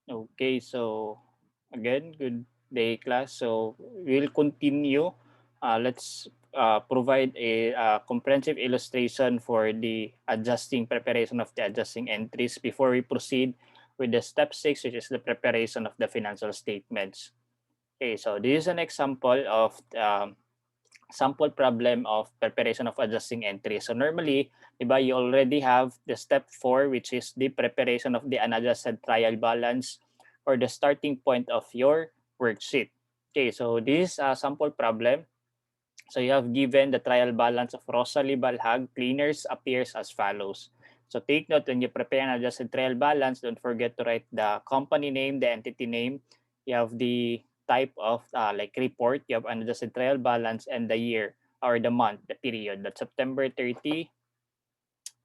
Okay, so again, good day class. So we'll continue. Let's provide a comprehensive illustration for the adjusting preparation of the adjusting entries before we proceed with the step 6, which is the preparation of the financial statements. Okay, so this is an example of sample problem of preparation of adjusting entries. So normally, diba, you already have the step 4, which is the preparation of the unadjusted trial balance or the starting point of your worksheet. Okay, so this is a sample problem. So you have given the trial balance of Rosalie Balhag Cleaners appears as follows. So take note when you prepare an adjusted trial balance, don't forget to write the company name, the entity name. You have the type of like report, you have an adjusted trial balance and the year or the month, the period, that's September 30,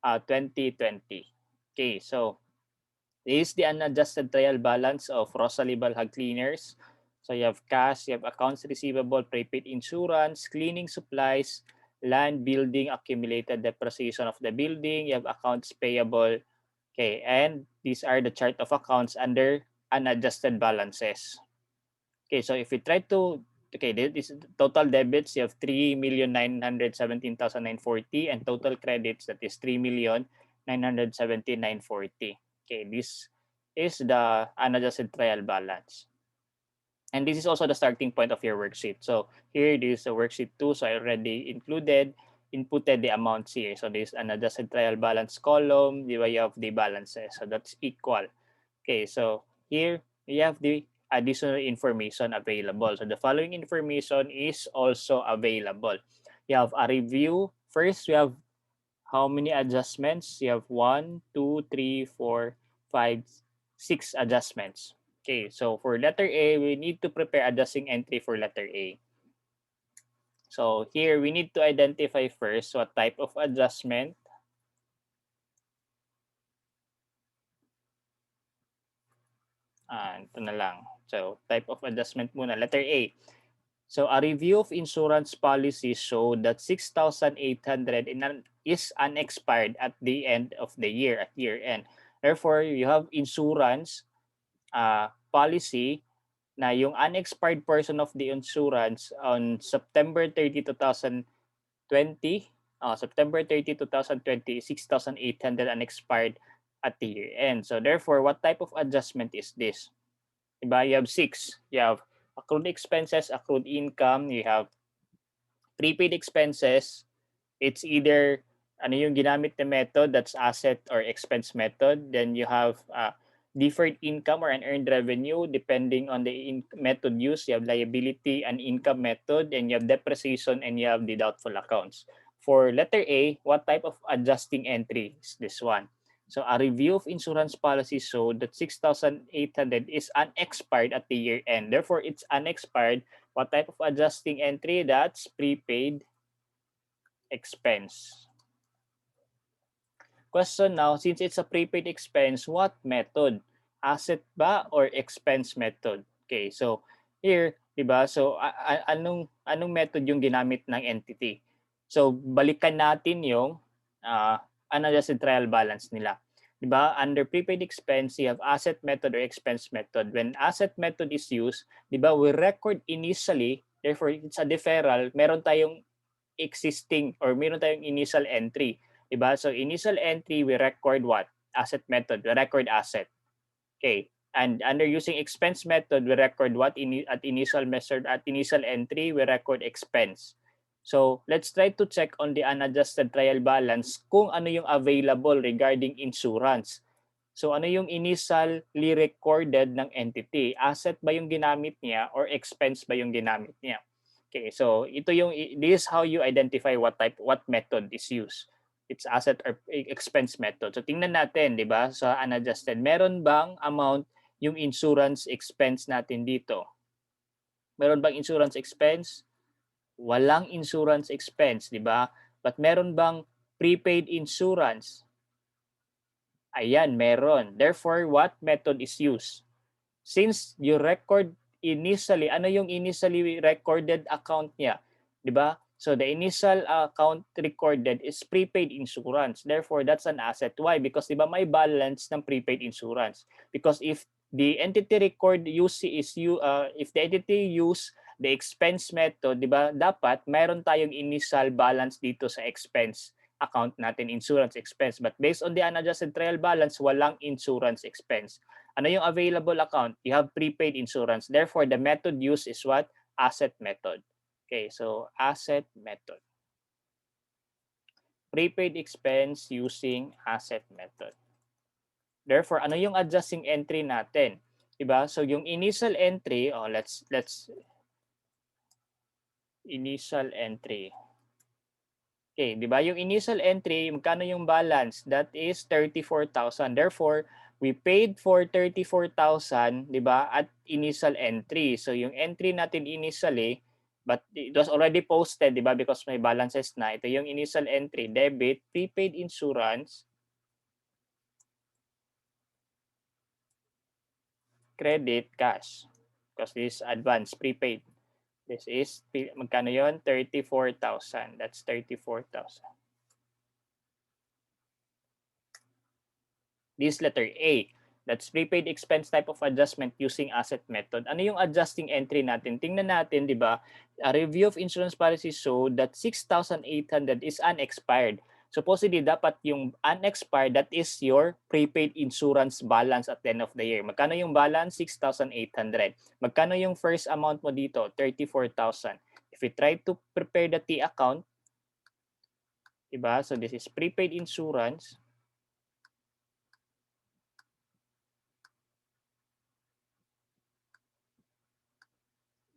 2020. Okay, so this is the unadjusted trial balance of Rosalie Balhag Cleaners. So you have cash, you have accounts receivable, prepaid insurance, cleaning supplies, land, building, accumulated depreciation of the building, you have accounts payable. Okay, and these are the chart of accounts under unadjusted balances. Okay, so if we try to, okay, this total debits, you have 3,917,940 and total credits, that is 3,917,940. Okay, this is the unadjusted trial balance. And this is also the starting point of your worksheet. So here, this is a worksheet 2. So I already inputted the amounts here. So this unadjusted trial balance column, you have the balances. So that's equal. Okay, so here we have the additional information available. So the following information is also available. You have a review. First, we have how many adjustments? You have 1, 2, 3, 4, 5, 6 adjustments. Okay, so for letter A, we need to prepare adjusting entry for letter A. So here, we need to identify first what type of adjustment. Ito na lang. So type of adjustment muna, letter A. So a review of insurance policies showed that 6,800 is unexpired at the end of the year, at year end. Therefore, you have insurance policy na yung unexpired portion of the insurance on September 30, 2020, September 30, 2020, 6,800 unexpired at the year end. So therefore, what type of adjustment is this? Diba? You have 6. You have accrued expenses, accrued income, you have prepaid expenses. It's either ano yung ginamit na method, that's asset or expense method. Then you have deferred income or unearned revenue depending on the method used. You have liability and income method, and you have depreciation, and you have the doubtful accounts. For letter A, what type of adjusting entry is this one? So a review of insurance policy showed that 6,800 is unexpired at the year end. Therefore, it's unexpired. What type of adjusting entry? That's prepaid expense. Question now, since it's a prepaid expense, what method? Asset ba or expense method? Okay, so here, 'di ba? So anong method yung ginamit ng entity? So balikan natin yung unadjusted trial balance nila. 'Di ba? Under prepaid expense, you have asset method or expense method. When asset method is used, 'di ba, we record initially, therefore it's a deferral, meron tayong existing or meron tayong initial entry. Diba? So initial entry, we record what? Asset method. We record asset. Okay. And under using expense method, we record what at initial method, at initial entry, we record expense. So let's try to check on the unadjusted trial balance kung ano yung available regarding insurance. So ano yung initially recorded ng entity? Asset ba yung ginamit niya or expense ba yung ginamit niya? Okay, so this is how you identify what method is used. It's asset or expense method. So tingnan natin, 'di ba? Sa unadjusted, meron bang amount yung insurance expense natin dito? Meron bang insurance expense? Walang insurance expense, 'di ba? But meron bang prepaid insurance? Ayan, meron. Therefore, what method is used? Since you record initially, ano yung initially recorded account niya? 'Di ba? So the initial account recorded is prepaid insurance. Therefore, that's an asset. Why? Because 'di ba may balance ng prepaid insurance. Because if the entity record if the entity use the expense method, di ba, dapat mayroon tayong initial balance dito sa expense account natin, insurance expense. But based on the unadjusted trial balance, walang insurance expense. Ano yung available account? You have prepaid insurance. Therefore, the method used is what? Asset method. Okay, so asset method. Prepaid expense using asset method. Therefore, ano yung adjusting entry natin? Diba? So yung initial entry, let's initial entry. Okay, di ba? Yung initial entry, magkano yung balance? That is 34,000. Therefore, we paid for 34,000, di ba? At initial entry. So yung entry natin initially, but it was already posted, di ba? Because may balances na. Ito yung initial entry, debit, prepaid insurance, credit, cash. Because this is advance, prepaid. This is, magkano yun? 34,000. That's 34,000. This letter A. That's prepaid expense type of adjustment using asset method. Ano yung adjusting entry natin? Tingnan natin, di ba? A review of insurance policy showed that 6,800 is unexpired. Supposedly, dapat yung unexpired, that is your prepaid insurance balance at the end of the year. Magkano yung balance? 6,800. Magkano yung first amount mo dito? 34,000. If you try to prepare the T account, diba? So this is prepaid insurance.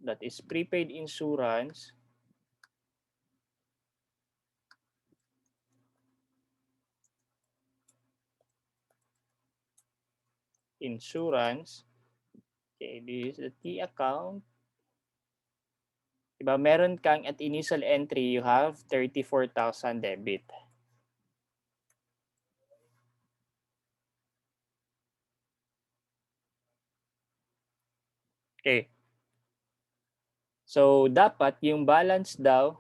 That is prepaid insurance. Insurance. Okay, this is the T account. Diba, meron kang at initial entry, you have 34,000 debit. Okay. So, dapat yung balance daw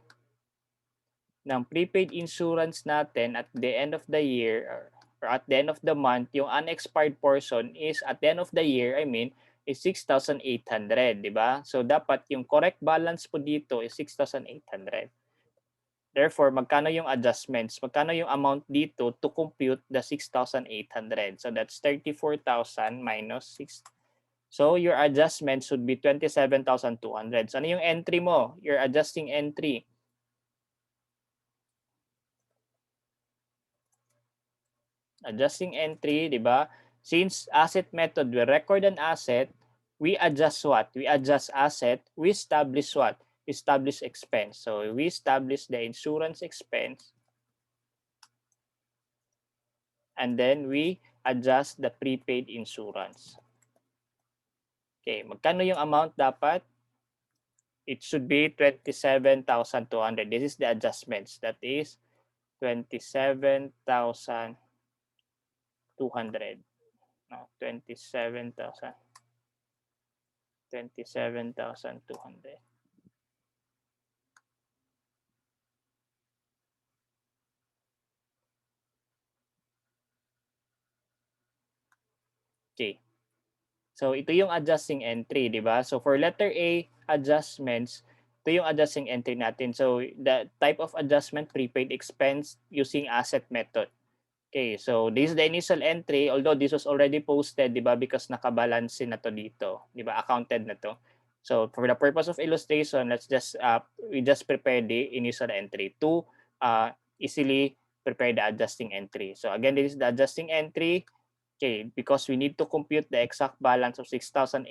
ng prepaid insurance natin at the end of the year or at the end of the month, yung unexpired portion is at the end of the year, is 6,800, di ba? So, dapat yung correct balance po dito is 6,800. Therefore, magkano yung adjustments? Magkano yung amount dito to compute the 6,800? So, that's 34,000 minus 6. So, your adjustment should be 27,200. So, ano yung entry mo? Your adjusting entry. Adjusting entry, di ba? Since asset method, we record an asset, we adjust what? We adjust asset, we establish what? We establish expense. So, we establish the insurance expense. And then, we adjust the prepaid insurance. Okay, magkano yung amount dapat? It should be 27,200. This is the adjustments. That is 27,200. No, 27,000. 27,200. Okay. So, ito yung adjusting entry, di ba? So, for letter A, adjustments, ito yung adjusting entry natin. So, the type of adjustment, prepaid expense using asset method. Okay, so this is the initial entry, although this was already posted, di ba? Because nakabalance na to dito, di ba? Accounted na to. So, for the purpose of illustration, we just prepare the initial entry to easily prepare the adjusting entry. So, again, this is the adjusting entry. Okay, because we need to compute the exact balance of 6,800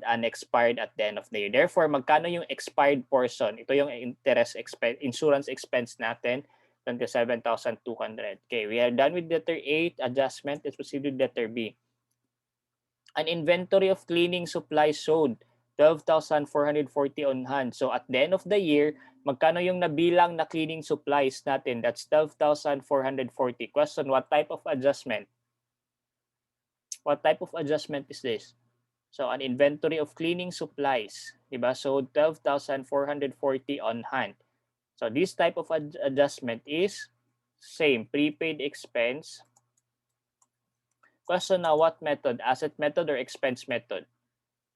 unexpired at the end of the year. Therefore, magkano yung expired portion? Ito yung insurance expense natin, 27,200. Okay, we are done with letter A, adjustment. Let's proceed with letter B. An inventory of cleaning supplies showed 12,440 on hand. So at the end of the year, magkano yung nabilang na cleaning supplies natin? That's 12,440. Question, what type of adjustment? What type of adjustment is this? So, an inventory of cleaning supplies, diba? So, 12,440 on hand. So, this type of adjustment is same, prepaid expense Question now, what method? Asset method or expense method?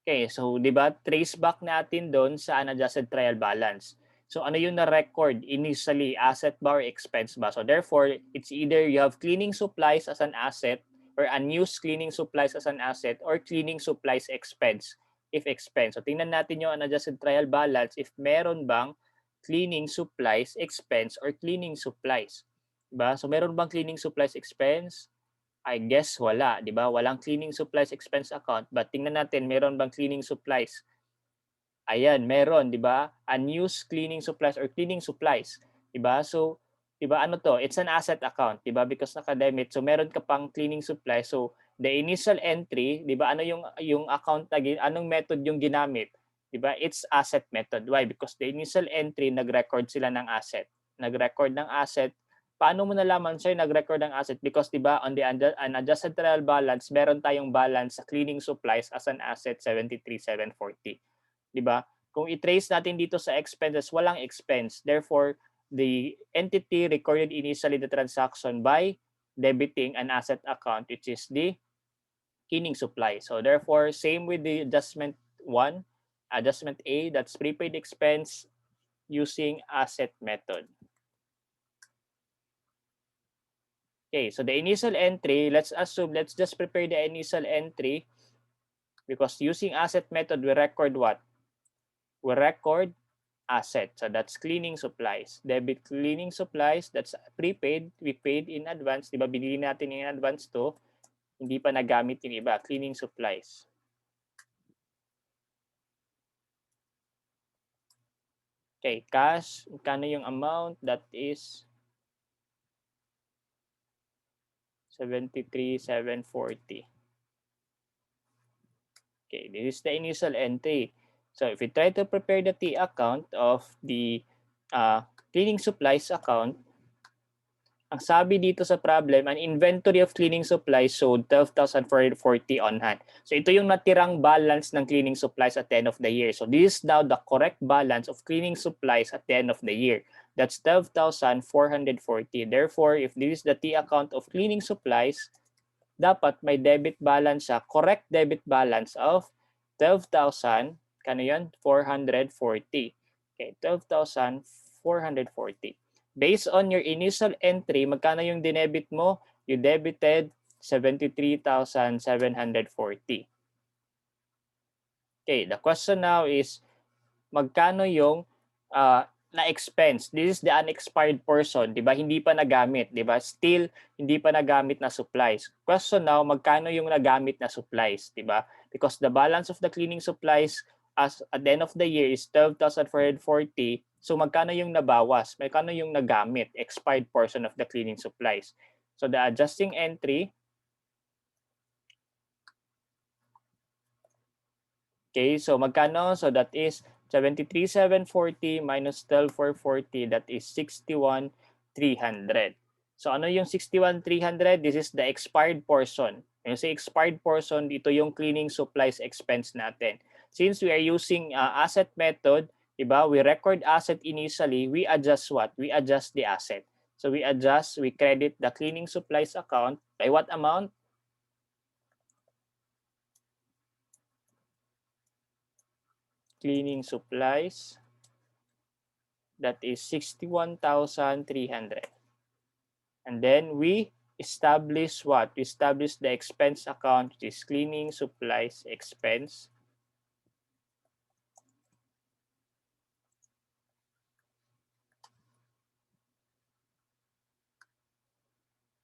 Okay, so di ba trace back natin doon sa unadjusted trial balance. So ano yung na-record initially, asset ba or expense ba? So therefore, it's either you have cleaning supplies as an asset or unused cleaning supplies as an asset or cleaning supplies expense if expense. So tingnan natin yung unadjusted trial balance if meron bang cleaning supplies expense or cleaning supplies. Diba? So meron bang cleaning supplies expense? I guess wala, 'di ba? Walang cleaning supplies expense account. But tingnan natin, meron bang cleaning supplies? Ayan, meron, 'di ba? Unused cleaning supplies or cleaning supplies, 'di ba? So, 'di ba ano 'to? It's an asset account, 'di ba? Because naka-debit. So meron ka pang cleaning supplies. So the initial entry, 'di ba? Ano yung account na anong method yung ginamit? 'Di ba? It's asset method. Why? Because the initial entry nag-record sila ng asset. Nag-record ng asset. Paano mo nalaman sir nag-record ng asset? Because 'di ba on the unadjusted trial balance, meron tayong balance sa cleaning supplies as an asset 73,740. 'Di ba? Kung i-trace natin dito sa expenses, walang expense. Therefore, the entity recorded initially the transaction by debiting an asset account, which is the cleaning supply. So therefore, same with the adjustment 1, adjustment A, that's prepaid expense using asset method. Okay, so the initial entry, let's just prepare the initial entry because using asset method, we record what? We record asset. So that's cleaning supplies. Debit cleaning supplies, that's prepaid. We paid in advance. Di ba binili natin in advance to? Hindi pa nagamit yung iba. Cleaning supplies. Okay, cash. Kano yung amount? That is 73,740. Okay, this is the initial entry. So if we try to prepare the T account of the cleaning supplies account, ang sabi dito sa problem, an inventory of cleaning supplies showed 12,440 on hand. So ito yung natirang balance ng cleaning supplies at the end of the year. So this is now the correct balance of cleaning supplies at the end of the year. That's 12,440. Therefore, if this is the T account of cleaning supplies, dapat may debit balance siya, correct debit balance of 12,000, kano yun? 440. Okay, 12,440. Based on your initial entry, magkano yung dinebit mo? You debited 73,740. Okay, the question now is, magkano yung na-expense? This is the unexpired portion, di ba? Hindi pa nagamit, di ba? Still, hindi pa nagamit na supplies. Question now, magkano yung nagamit na supplies, di ba? Because the balance of the cleaning supplies as at the end of the year is 12,440. So magkano yung nabawas? Magkano yung nagamit, expired portion of the cleaning supplies? So the adjusting entry, okay, so magkano? So that is 73,740 minus 12,440, that is 61,300. So ano yung 61,300? This is the expired portion. Yung sa expired portion, ito yung cleaning supplies expense natin. Since we are using asset method, diba, we record asset initially, we adjust what? We adjust the asset. So we credit the cleaning supplies account by what amount? Cleaning supplies, that is 61,300. And then we establish what? We establish the expense account, which is cleaning supplies expense.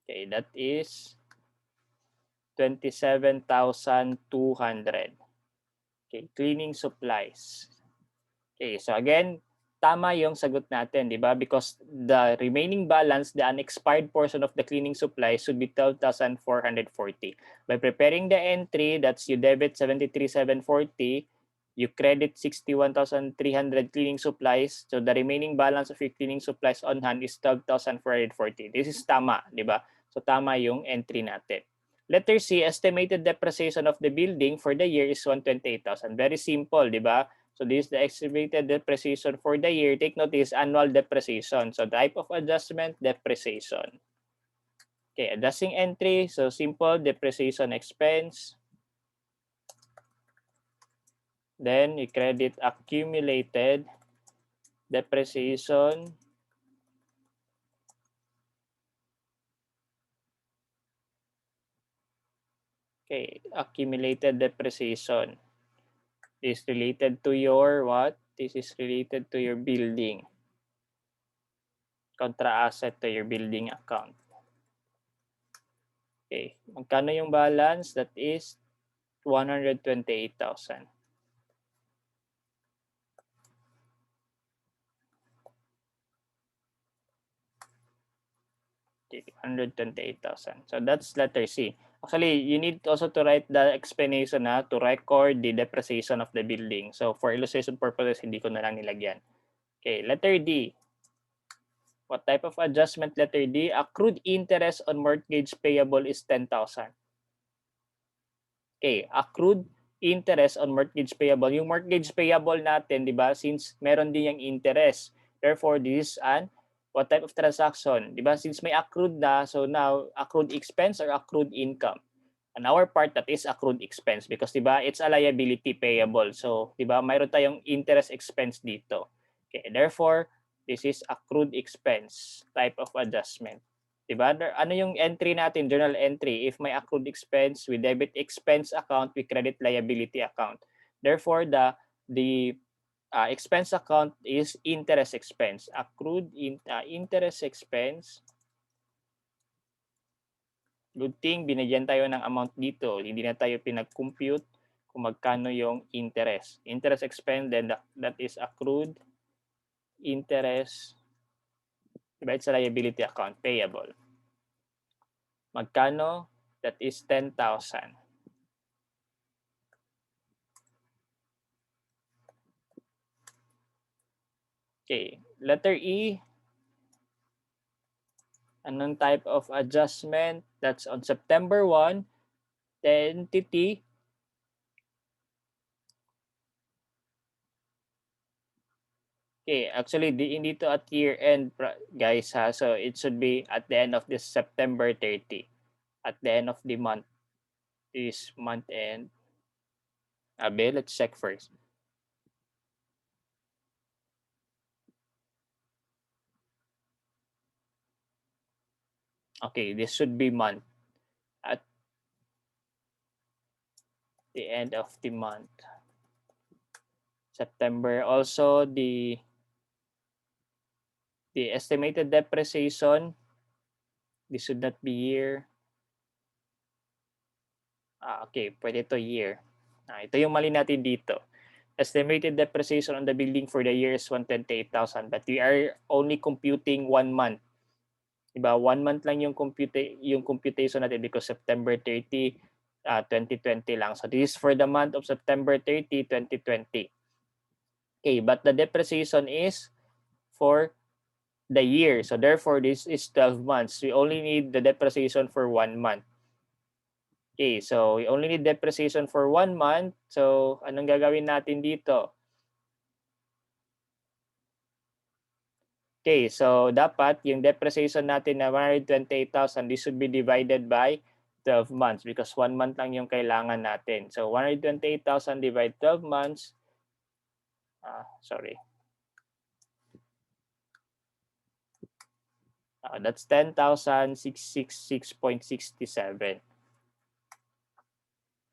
Okay, that is 27,200. Okay, cleaning supplies. Okay, so again, tama yung sagot natin, di ba? Because the remaining balance, the unexpired portion of the cleaning supplies should be 12,440. By preparing the entry, that's you debit 73,740, you credit 61,300 cleaning supplies. So the remaining balance of your cleaning supplies on hand is 12,440. This is tama, di ba? So tama yung entry natin. Letter C, estimated depreciation of the building for the year is 128,000. Very simple, di ba? So this is the estimated depreciation for the year. Take note, this is annual depreciation. So type of adjustment, depreciation. Okay, adjusting entry. So simple depreciation expense. Then you credit accumulated depreciation. Okay, accumulated depreciation is related to your what? This is related to your building. Contra asset to your building account. Okay, magkano yung balance? That is 128,000. Okay, 128,000. So that's letter C. Actually, you need also to write the explanation na to record the depreciation of the building. So for illustration purposes, hindi ko na lang nilagyan. Okay, letter D. What type of adjustment? Letter D, accrued interest on mortgage payable is 10,000. Okay, accrued interest on mortgage payable. Yung mortgage payable natin, di ba, since meron din yung interest. Therefore, this is an what type of transaction? Di ba, since may accrued na, so now, accrued expense or accrued income? On our part, that is accrued expense because di ba, it's a liability payable. So, di ba, mayroon tayong interest expense dito. Okay, therefore, this is accrued expense type of adjustment. Diba? Ano yung entry natin, journal entry? If may accrued expense, we debit expense account, we credit liability account. Therefore, the expense account is interest expense. Accrued interest expense. Good thing, binigyan tayo ng amount dito. Hindi na tayo pinag-compute kung magkano yung interest. Interest expense, then that is accrued interest. Diba? It's a liability account, payable. Magkano? That is 10,000. Okay, letter E. Anong type of adjustment? That's on September 1, the entity okay, actually hindi to at year end guys ha. So it should be at the end of this September 30. At the end of the month. This month end. Abe, let's check first. Okay, this should be month. At the end of the month. September. Also the estimated depreciation. This should not be year. Okay, pwede to year. Ito yung mali natin dito. Estimated depreciation on the building for the year is 128,000 but we are only computing 1 month. Diba? 1 month lang yung computation natin because September 30, 2020 lang. So this is for the month of September 30, 2020. Okay, but the depreciation is for the year. So therefore, this is 12 months. We only need the depreciation for 1 month. Okay, so we only need depreciation for 1 month. So anong gagawin natin dito? Okay, so dapat yung depreciation natin na 128,000, this should be divided by 12 months because 1 month lang yung kailangan natin. So 128,000 divided 12 months, that's 10,666.67.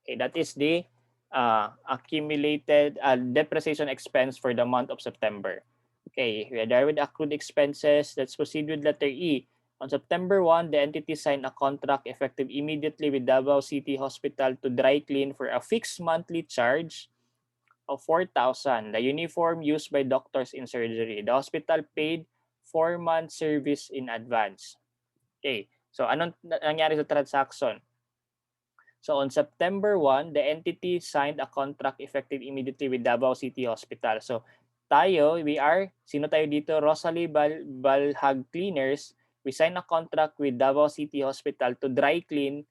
Okay, that is the accumulated depreciation expense for the month of September. Okay, we are there with accrued expenses. Let's proceed with letter E. On September 1, the entity signed a contract effective immediately with Davao City Hospital to dry clean for a fixed monthly charge of 4,000. The uniform used by doctors in surgery. The hospital paid 4 months service in advance. Okay, so anong nangyari sa transaction? So on September 1, the entity signed a contract effective immediately with Davao City Hospital. So tayo, sino tayo dito? Rosalie Balhag Cleaners. We signed a contract with Davao City Hospital to dry clean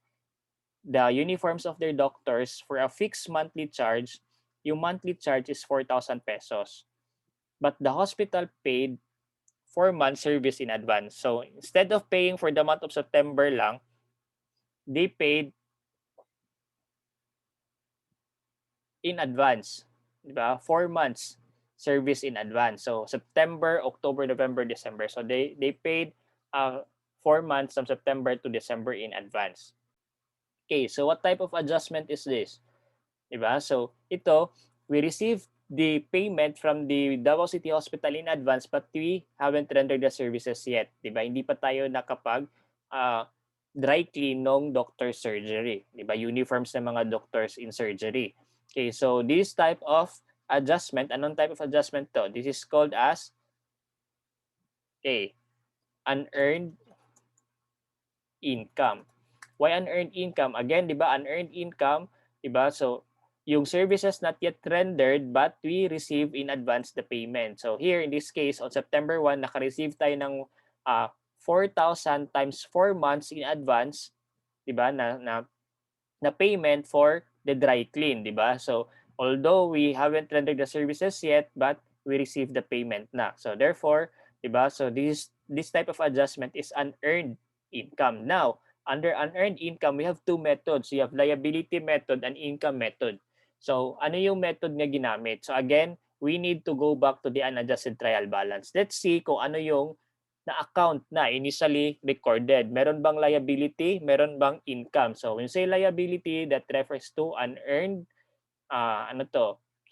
the uniforms of their doctors for a fixed monthly charge. Yung monthly charge is 4,000 pesos. But the hospital paid 4 months service in advance. So instead of paying for the month of September lang, they paid in advance, di ba? 4 months service in advance. So September, October, November, December. So they paid 4 months from September to December in advance. Okay, so what type of adjustment is this? Di ba? So ito, we received the payment from the Davao City Hospital in advance but we haven't rendered the services yet. Di ba? Hindi pa tayo nakapag dry clean ng doctor surgery. Di ba? Uniforms ng mga doctors in surgery. Okay, so this type of adjustment, anong type of adjustment to? This is called as unearned income. Why unearned income? Again, di ba, unearned income, di ba? So, yung services not yet rendered but we receive in advance the payment. So, here in this case, on September 1, naka-receive tayo ng 4,000 times 4 months in advance, di ba, na payment for the dry clean, di ba? So, although we haven't rendered the services yet, but we receive the payment na. So, therefore, di ba? So, this type of adjustment is unearned income. Now, under unearned income, we have two methods. You have liability method and income method. So, ano yung method na ginamit? So, again, we need to go back to the unadjusted trial balance. Let's see kung ano yung na-account na initially recorded. Meron bang liability? Meron bang income? So, when you say liability, that refers to unearned,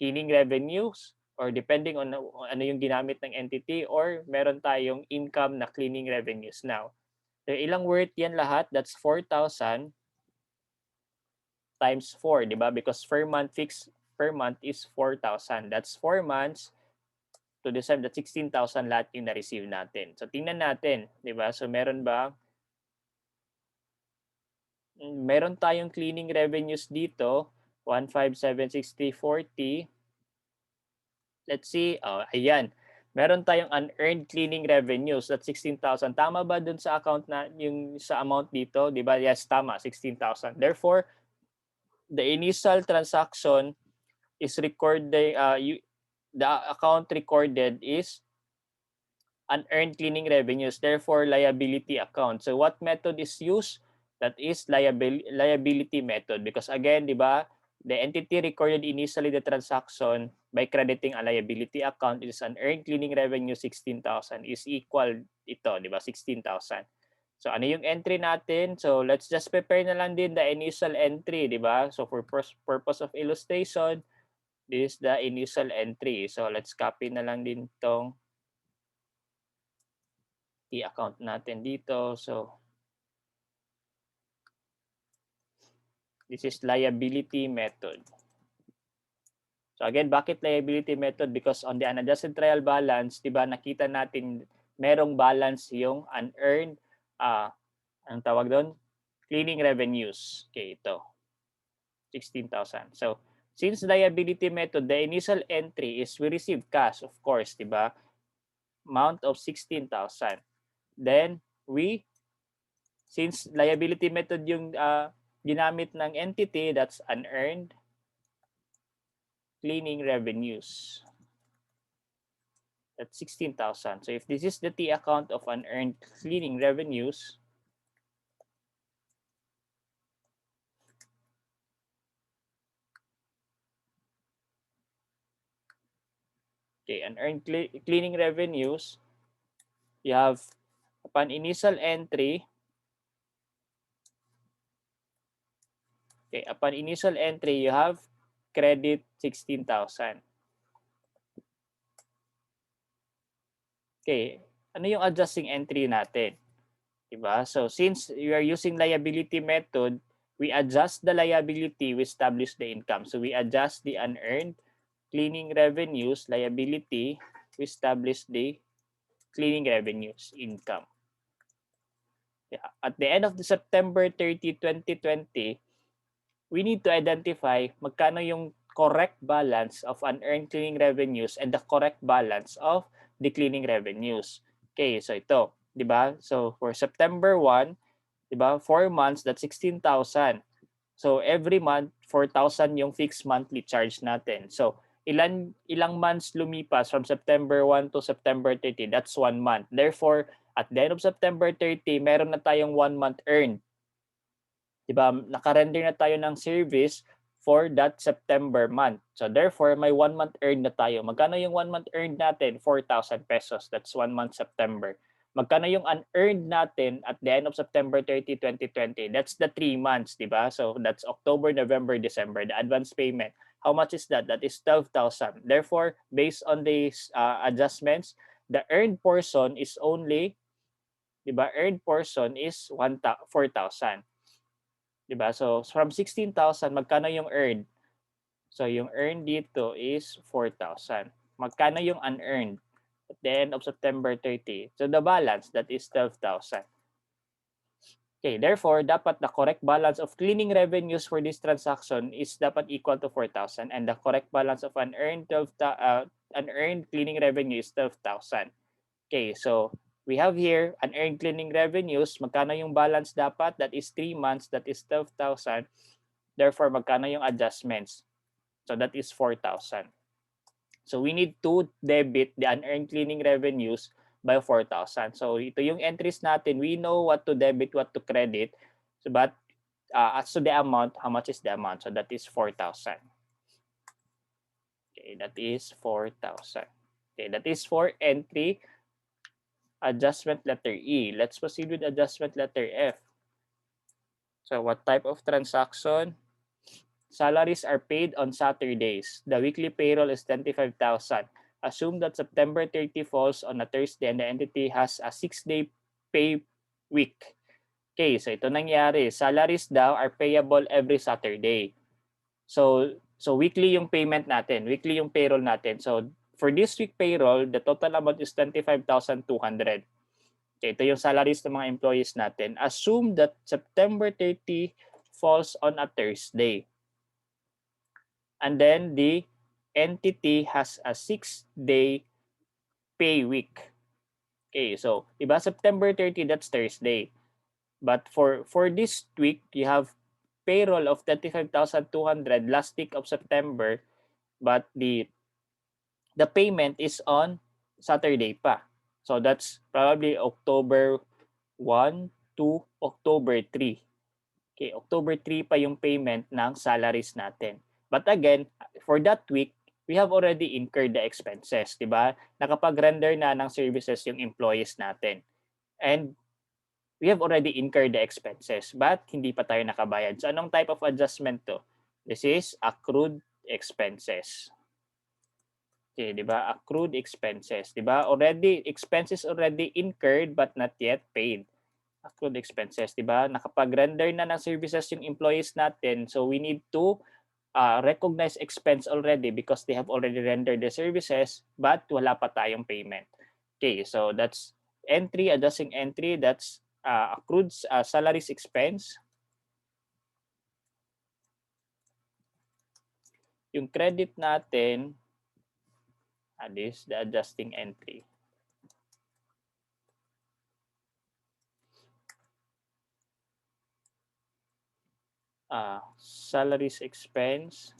cleaning revenues, or depending on ano yung ginamit ng entity, or meron tayong income na cleaning revenues now. So, ilang worth yan lahat? That's 4,000 times 4, di ba? Because per month, fixed per month is 4,000. That's 4 months to December, that's 16,000 lahat yung na-receive natin. So, tingnan natin, di ba? So, meron tayong cleaning revenues dito, 1576040. Let's see, ayan. Meron tayong unearned cleaning revenues, that's 16,000. Tama ba dun sa account na, yung sa amount dito? Di ba? Yes, tama, 16,000. Therefore, the initial transaction is recorded, the account recorded is unearned cleaning revenues, therefore liability account. So what method is used? That is liability method, because again, di ba, the entity recorded initially the transaction by crediting a liability account is unearned cleaning revenue 16,000 is equal ito, di ba, 16,000. So ano yung entry natin? So let's just prepare na lang din the initial entry, di ba? So for purpose of illustration, this is the initial entry. So let's copy na lang din tong i-account natin dito. So, this is liability method. So again, bakit liability method? Because on the unadjusted trial balance, di ba, nakita natin merong balance yung unearned, anong tawag doon? Cleaning revenues. Okay, ito. 16,000. So, since liability method, the initial entry is we receive cash, of course, di ba? Amount of 16,000. Then, since liability method yung ginamit ng entity, that's unearned cleaning revenues. That's 16,000. So if this is the T account of unearned cleaning revenues, okay, unearned cleaning revenues, you have upon initial entry, okay, upon initial entry, you have credit 16,000. Okay, ano yung adjusting entry natin? Diba? So since we are using liability method, we adjust the liability, we establish the income. So we adjust the unearned cleaning revenues, liability, we establish the cleaning revenues, income. Yeah. At the end of the September 30, 2020, we need to identify magkano yung correct balance of unearned cleaning revenues and the correct balance of the cleaning revenues. Okay, so ito, di ba? So for September 1, di ba, 4 months, that's 16,000. So every month, 4,000 yung fixed monthly charge natin. So ilang months lumipas from September 1 to September 30, that's 1 month. Therefore, at the end of September 30, meron na tayong 1 month earned. Diba? Naka-render na tayo ng service for that September month. So therefore, may 1 month earned na tayo. Magkano yung 1 month earned natin? 4,000 pesos. That's 1 month September. Magkano yung unearned natin at the end of September 30, 2020? That's the 3 months, di ba? So that's October, November, December, the advance payment. How much is that? That is 12,000. Therefore, based on these adjustments, the earned portion is only, di ba? Earned portion is 4,000. Di ba? So from 16,000, magkano yung earned? So yung earned dito is 4,000. Magkano yung unearned at the end of September 30? So the balance, that is 12,000. Okay, therefore, dapat the correct balance of cleaning revenues for this transaction is dapat equal to 4,000 and the correct balance of unearned cleaning revenue is 12,000. Okay, so we have here unearned cleaning revenues. Magkano yung balance dapat? That is 3 months. That is 12,000. Therefore, magkano yung adjustments? So that is 4,000. So we need to debit the unearned cleaning revenues by 4,000. So ito yung entries natin. We know what to debit, what to credit. So but as to the amount, how much is the amount? So that is 4,000. Okay, that is 4,000. Okay, that is for entry adjustment letter E. Let's proceed with adjustment letter F. So what type of transaction? Salaries are paid on Saturdays. The weekly payroll is 25,000. Assume that September 30 falls on a Thursday and the entity has a 6-day pay week. Okay, so ito nangyari. Salaries daw are payable every Saturday. So weekly yung payment natin, weekly yung payroll natin. So for this week payroll, the total amount is 25,200. Okay, ito yung salaries ng mga employees natin. Assume that September 30 falls on a Thursday. And then the entity has a 6-day pay week. Okay, so diba September 30, that's Thursday. But for this week, you have payroll of 35,200 last week of September, but the payment is on Saturday pa. So that's probably October 1 to October 3. Okay, October 3 pa yung payment ng salaries natin. But again, for that week, we have already incurred the expenses, di ba? Nakapag-render na ng services yung employees natin. And we have already incurred the expenses, but hindi pa tayo nakabayad. So anong type of adjustment to? This is accrued expenses. Okay, di ba? Accrued expenses, di ba? Expenses already incurred but not yet paid. Accrued expenses, di ba? Nakapag-render na ng services yung employees natin, so we need to recognize expense already because they have already rendered the services but wala pa tayong payment. Okay, so that's entry, adjusting entry, that's accrued salaries expense. Yung credit natin, this the adjusting entry. Salaries expense.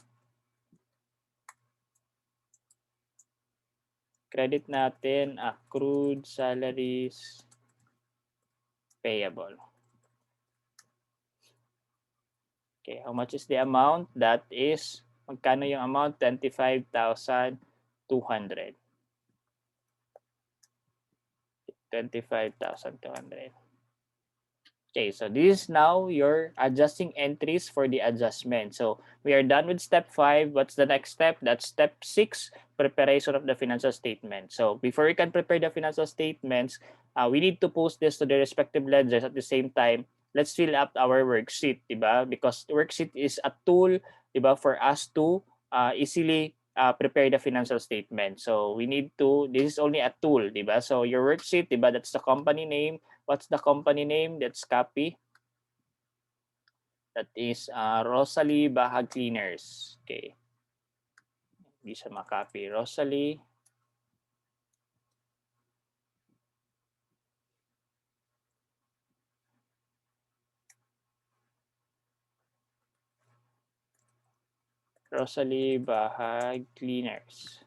Credit natin, accrued salaries payable. Okay, how much is the amount? That is, magkano yung amount? 25,200. 25,200. Okay, so this is now your adjusting entries for the adjustment. So we are done with step 5. What's the next step? That's step 6, preparation of the financial statement. So before we can prepare the financial statements, we need to post this to the respective ledgers at the same time. Let's fill up our worksheet, diba? Because the worksheet is a tool, diba, for us to easily prepare the financial statement. So we need to, this is only a tool, diba? So your worksheet, diba, that's the company name. What's the company name? Let's copy. That is Rosalie Bahag Cleaners. Okay. Hindi siya makopy. Rosalie. Rosalie Bahag Cleaners.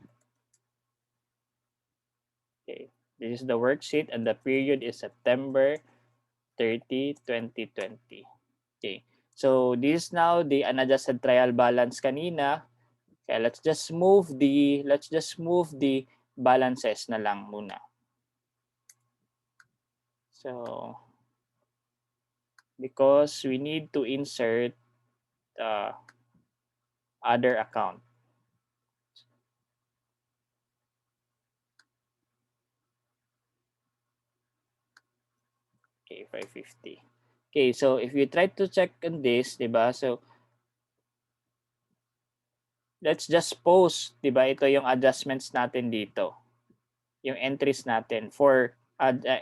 Okay, this is the worksheet and the period is September 30, 2020. Okay, so this is now the unadjusted trial balance kanina. Okay, let's just move the balances na lang muna. So because we need to insert other account. Okay, 550. Okay, so if you try to check on this, diba? So let's just post, diba? Ito yung adjustments natin dito. Yung entries natin for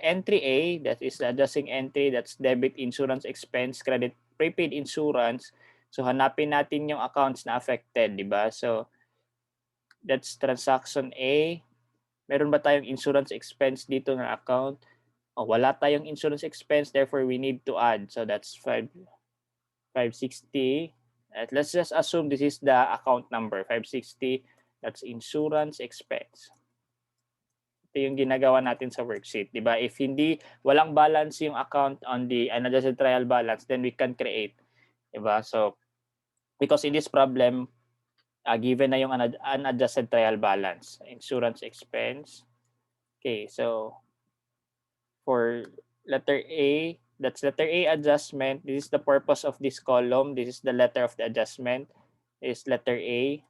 entry A, that is the adjusting entry, that's debit insurance expense, credit prepaid insurance. So hanapin natin yung accounts na affected, di ba? So that's transaction A. Meron ba tayong insurance expense dito na account? Oh, wala tayong insurance expense, therefore we need to add. So that's 560. Let's just assume this is the account number, 560. That's insurance expense. Ito yung ginagawa natin sa worksheet, di ba? If hindi, walang balance yung account on the unadjusted trial balance, then we can create, di ba? So, because in this problem, given na yung unadjusted trial balance, insurance expense. Okay, so for letter A, that's letter A adjustment. This is the purpose of this column. This is the letter of the adjustment. This is letter A.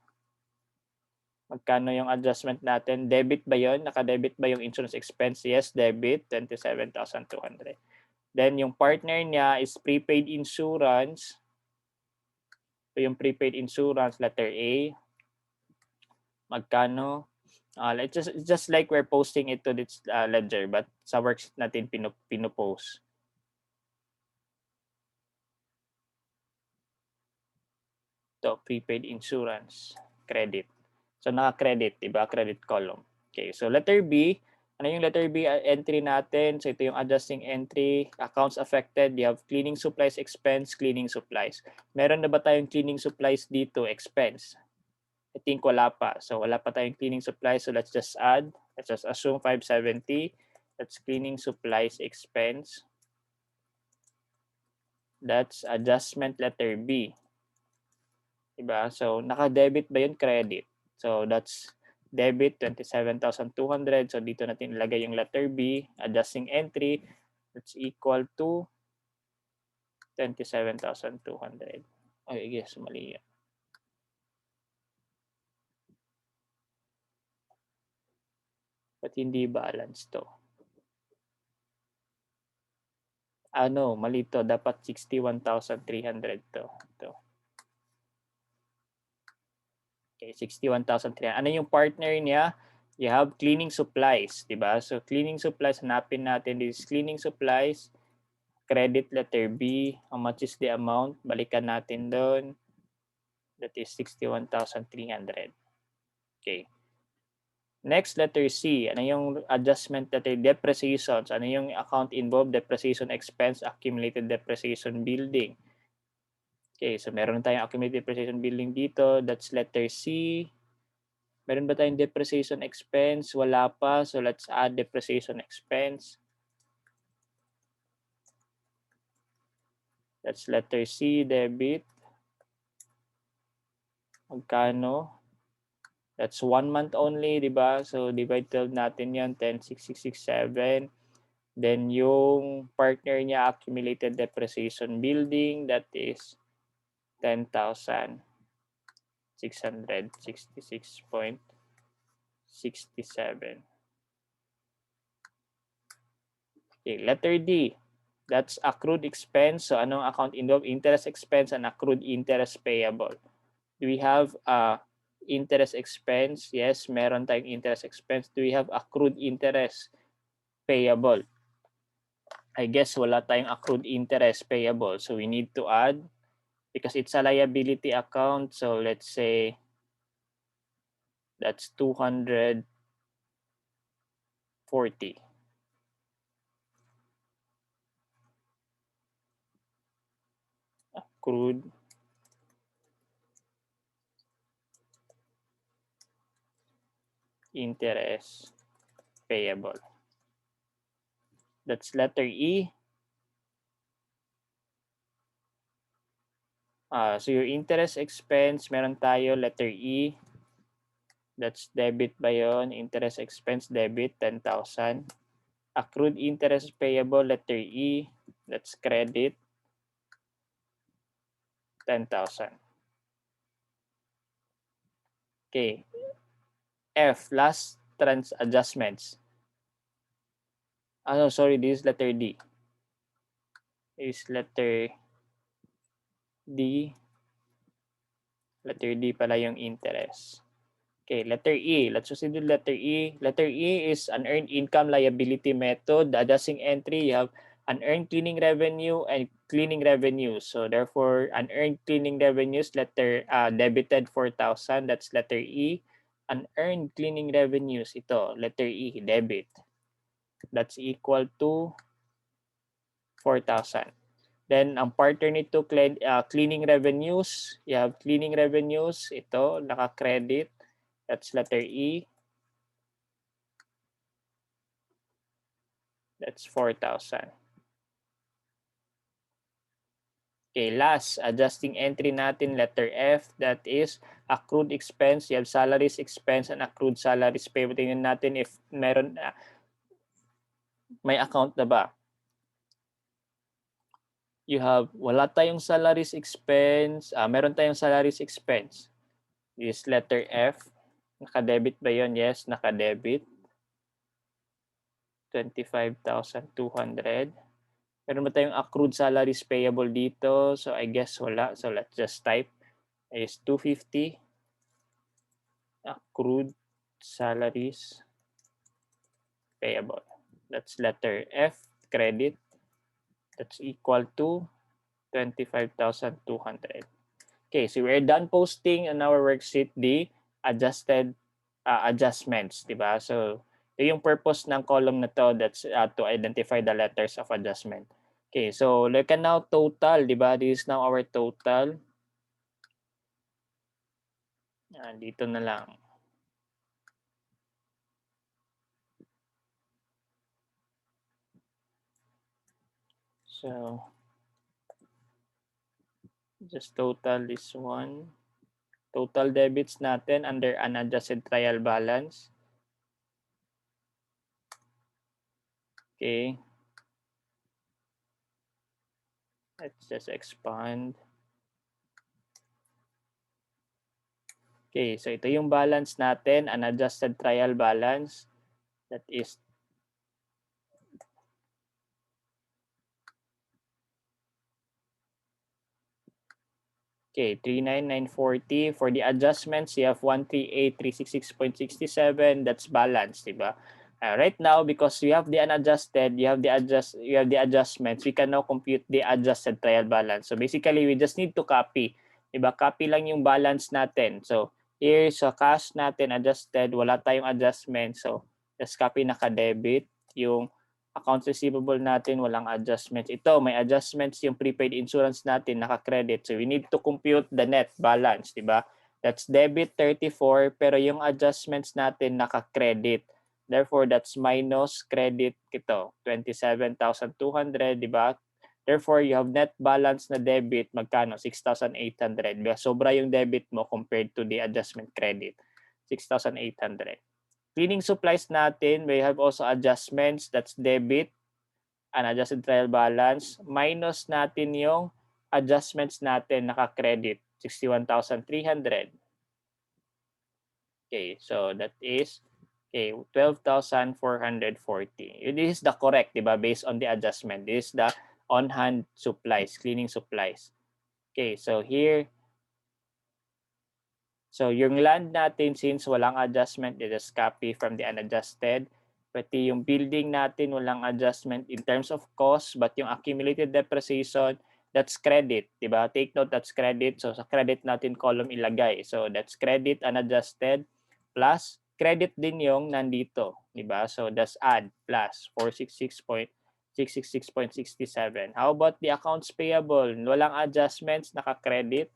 Magkano yung adjustment natin? Debit ba yon? Naka-debit ba yung insurance expense? Yes, debit, 27,200. Then yung partner niya is prepaid insurance. So yung prepaid insurance, letter A. Magkano? It's just like we're posting it to this ledger, but sa worksheet natin pinopost. Ito, prepaid insurance, credit. So naka-credit, diba? Credit column. Okay, so letter B, ano yung letter B entry natin? So ito yung adjusting entry, accounts affected, you have cleaning supplies expense, cleaning supplies. Meron na ba tayong cleaning supplies dito, expense? I think wala pa. So wala pa tayong cleaning supplies, so let's just add. Let's just assume 570. That's cleaning supplies expense. That's adjustment letter B. Diba? So naka-debit ba yun? Credit. So that's debit 27,200. So dito natin ilagay yung letter B, adjusting entry, that's equal to 27,200. I guess mali yan. Ba't hindi balance to? Ano, mali to. Dapat 61,300 to. Ito. Okay, 61,300. Ano yung partner niya? You have cleaning supplies, di ba? So cleaning supplies, hanapin natin this cleaning supplies, credit letter B. How much is the amount? Balikan natin doon. That is 61,300. Okay. Next, letter C. Ano yung adjustment letter? Depreciations. Ano yung account involved? Depreciation expense, accumulated depreciation building. Okay, so meron tayong accumulated depreciation building dito. That's letter C. Meron ba tayong depreciation expense? Wala pa. So let's add depreciation expense. That's letter C, debit. Magkano? That's 1 month only, di ba? So divide 12 natin yan, 10,667. Then yung partner niya, accumulated depreciation building, that is 10,666.67. Okay, letter D. That's accrued expense. So anong account involved? Interest expense and accrued interest payable. Do we have interest expense? Yes, meron tayong interest expense. Do we have accrued interest payable? I guess wala tayong accrued interest payable. So we need to add because it's a liability account. So let's say that's 240. Accrued interest payable. That's letter E. So your interest expense, meron tayo letter E. That's debit ba yun? Interest expense, debit, 10,000. Accrued interest payable, letter E. That's credit, 10,000. Okay. F, last trans adjustments. No, sorry, this is letter D. This is letter D. Letter D pala yung interest. Okay, letter E. Let's proceed with letter E. Letter E is an earned income liability method. The adjusting entry, you have unearned cleaning revenue and cleaning revenues. So therefore, unearned cleaning revenues, letter debited 4,000. That's letter E. Unearned cleaning revenues, ito, letter E, debit. That's equal to 4,000. Then, ang partner nito, cleaning revenues. You have cleaning revenues. Ito, naka-credit. That's letter E. That's 4,000. Okay, last, adjusting entry natin, letter F. That is accrued expense. You have salaries expense and accrued salaries payable. Tingnan natin if meron, may account na ba. You have, wala tayong salaries expense. Meron tayong salaries expense. This letter F. Naka-debit ba yun? Yes, naka-debit. 25,200. Meron ba tayong accrued salaries payable dito? So I guess wala. So let's just type is 250 accrued salaries payable. That's letter F, credit. That's equal to 25,200. Okay, so we're done posting on our worksheet the adjusted adjustments, di ba? So ito yung purpose ng column na to, that's to identify the letters of adjustment. Okay, so look at now total, di ba? This is now our total. Dito na lang. So just total this one. Total debits natin under unadjusted trial balance. Okay. Let's just expand. Okay, so ito yung balance natin, unadjusted trial balance. That is okay, 39940. For the adjustments, you have 138,366.67. That's balance, diba? Right now, because we have the unadjusted, you have the adjustments, we can now compute the adjusted trial balance. So basically, we just need to copy. Diba? Copy lang yung balance natin. So here sa cash natin, adjusted, wala tayong adjustment. So just copy naka-debit. Yung accounts receivable natin, walang adjustments. Ito, may adjustments yung prepaid insurance natin, naka-credit. So we need to compute the net balance, di ba? That's debit 34, pero yung adjustments natin naka-credit. Therefore, that's minus credit ito, 27,200, di ba? Therefore, you have net balance na debit, magkano? 6,800. Sobra yung debit mo compared to the adjustment credit, 6,800. Cleaning supplies natin, we have also adjustments. That's debit, unadjusted trial balance. Minus natin yung adjustments natin naka-credit, 61,300. Okay, so that is 12,440. This is the correct, di ba? Based on the adjustment. This is the on-hand supplies, cleaning supplies. Okay, so here, so yung land natin, since walang adjustment, it is copy from the unadjusted. Pati yung building natin, walang adjustment in terms of cost, but yung accumulated depreciation, that's credit, di ba? Take note, that's credit. So sa credit natin column ilagay. So that's credit unadjusted plus credit din yung nandito, di ba? So that's add plus 666.67. How about the accounts payable? Walang adjustments, naka-credit.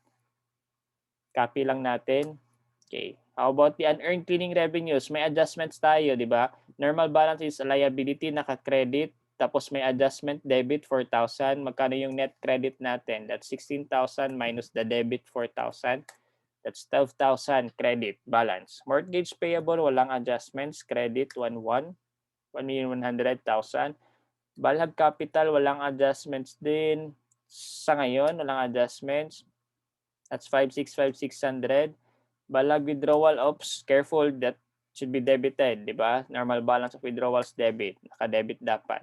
Copy lang natin. Okay. How about the unearned cleaning revenues? May adjustments tayo, di ba? Normal balance is a liability, naka-credit. Tapos may adjustment, debit 4,000. Magkano yung net credit natin? That's 16,000 minus the debit 4,000. That's 12,000 credit balance. Mortgage payable, walang adjustments. Credit 11, 1,100,000. Balhag capital, walang adjustments din. Sa ngayon, walang adjustments. That's 5,600. Balag withdrawal ops, careful, that should be debited, di ba? Normal balance of withdrawals debit, naka-debit dapat.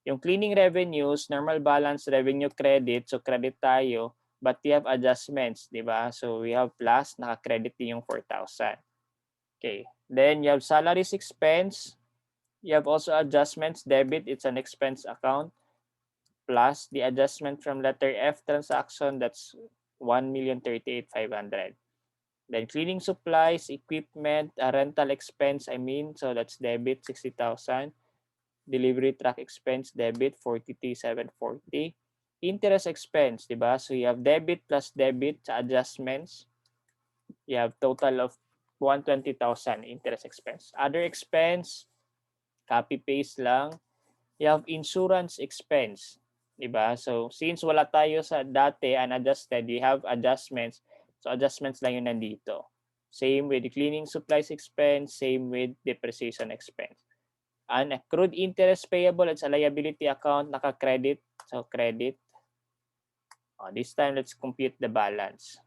Yung cleaning revenues, normal balance revenue credit, so credit tayo, but we have adjustments, di ba? So we have plus, naka-credit din yung 4,000. Okay. Then you have salaries expense. You have also adjustments, debit, it's an expense account, plus the adjustment from letter F transaction, that's 1,038,500. Then cleaning supplies, equipment, rental expense, so that's debit 60,000. Delivery truck expense, debit 43,740. Interest expense, di ba? So you have debit plus debit sa adjustments. You have total of 120,000 interest expense. Other expense, copy paste lang. You have insurance expense, di ba? So since wala tayo sa dati unadjusted, we have adjustments. So adjustments lang yun nandito. Same with the cleaning supplies expense, same with depreciation expense. And accrued interest payable, it's a liability account, naka-credit. So credit. This time, let's compute the balance.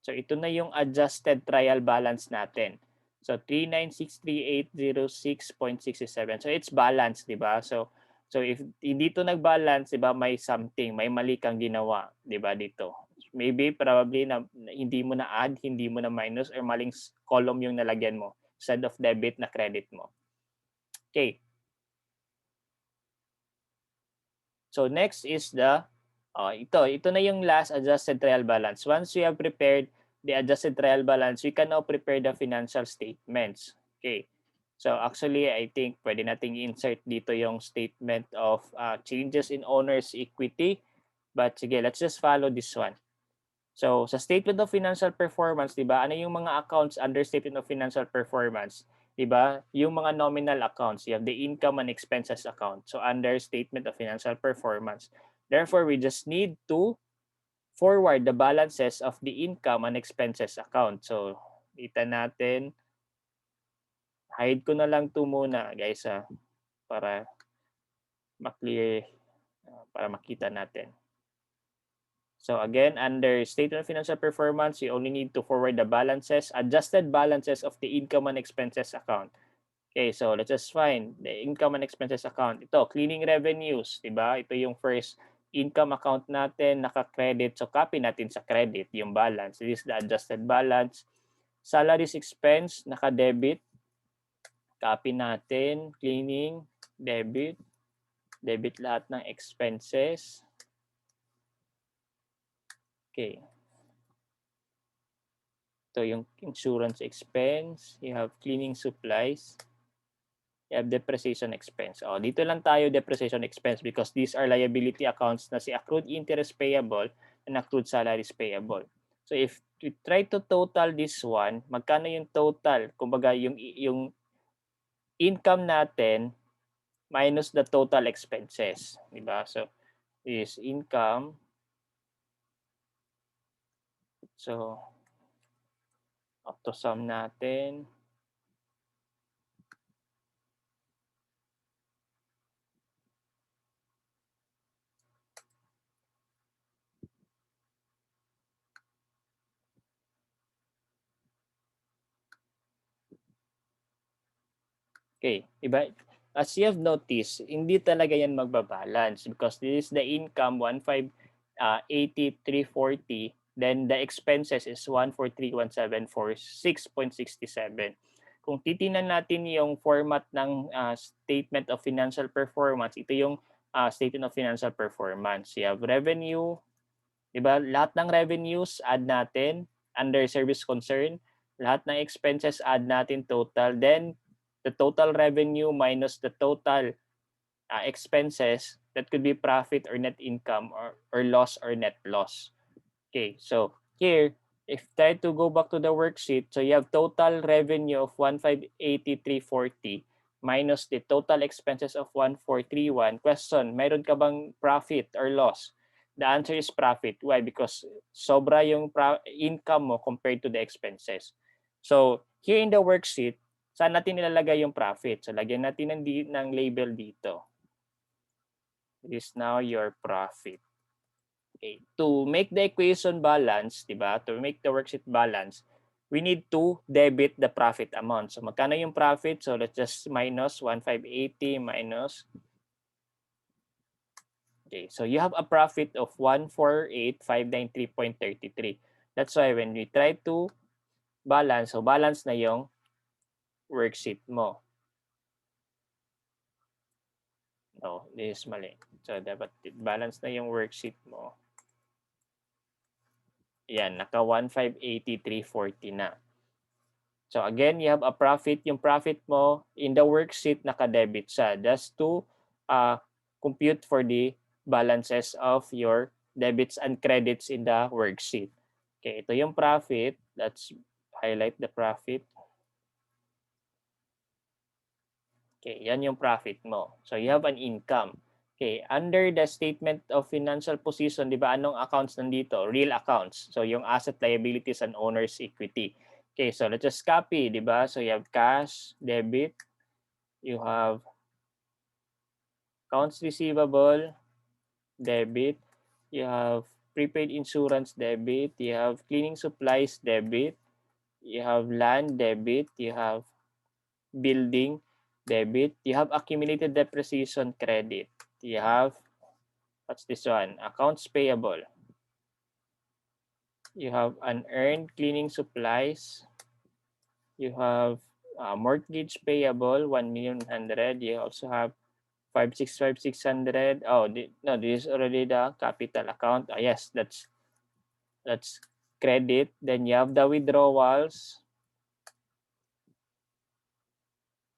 So ito na yung adjusted trial balance natin. So 3963806.67. So it's balanced, di ba? So if hindi to nag-balance, di ba, may something, may mali kang ginawa, di ba, dito. Maybe probably na hindi mo na add, hindi mo na minus, or maling column yung nalagyan mo instead of debit na credit mo. Okay. So next is the ito na yung last adjusted trial balance. Once we have prepared the adjusted trial balance, we can now prepare the financial statements. Okay. So actually, I think pwede nating insert dito yung statement of changes in owner's equity. But sige, let's just follow this one. So sa statement of financial performance, di ba? Ano yung mga accounts under statement of financial performance? Di ba? Yung mga nominal accounts, you have the income and expenses account. So under statement of financial performance. Therefore, we just need to forward the balances of the income and expenses account. So kita natin, hide ko na lang to muna, guys, para maklear, para makita natin. So again, under statement of financial performance, you only need to forward the balances, adjusted balances of the income and expenses account. Okay, so let's just find the income and expenses account. Ito, cleaning revenues, di ba? Ito yung first income account natin, naka-credit. So copy natin sa credit yung balance. This is the adjusted balance. Salaries expense, naka-debit. Copy natin, cleaning, debit. Debit lahat ng expenses. Okay. Ito yung insurance expense. You have cleaning supplies. You have depreciation expense. Dito lang tayo depreciation expense because these are liability accounts na si accrued interest payable and accrued salaries payable. So if we try to total this one, magkano yung total? Kumbaga yung income natin minus the total expenses, di ba? So is income. So auto sum natin. Okay, iba. As you have noticed, hindi talaga yan magbabalance because this is the income 1,580,340, then the expenses is 143,174,6.67. Kung titingnan natin yung format ng statement of financial performance, ito yung statement of financial performance. You have revenue, di ba? Lahat ng revenues add natin under service concern, lahat ng expenses add natin total, then the total revenue minus the total expenses, that could be profit or net income or loss or net loss. Okay, so here, if try to go back to the worksheet, so you have total revenue of 1,583.40 minus the total expenses of 1,431. Question, meron ka bang profit or loss? The answer is profit. Why? Because sobra yung income mo compared to the expenses. So, here in the worksheet, saan natin nilalagay yung profit? So, lagyan natin ng label dito. This is now your profit. Okay. To make the equation balance, diba? To make the worksheet balance, we need to debit the profit amount. So magkano yung profit? So let's just minus 1,580 minus. Okay, so you have a profit of 148,593.33. That's why when we try to balance, so balance na yung worksheet mo. No, this is mali. So dapat balance na yung worksheet mo. Yan, naka 1,583.40 na. So again, you have a profit. Yung profit mo in the worksheet naka-debit siya just to compute for the balances of your debits and credits in the worksheet. Okay, ito yung profit. Let's highlight the profit. Okay, yan yung profit mo. So you have an income. Okay, under the statement of financial position, di ba anong accounts nandito? Real accounts. So yung asset, liabilities, and owner's equity. Okay, so let's just copy, di ba? So you have cash, debit, you have accounts receivable, debit, you have prepaid insurance, debit, you have cleaning supplies, debit, you have land, debit, you have building, debit, you have accumulated depreciation, credit, you have, what's this one? Accounts payable. You have unearned cleaning supplies. You have mortgage payable, 1,100,000. You also have 565,600. Oh, no, this is already the capital account. Oh, yes, that's credit. Then you have the withdrawals.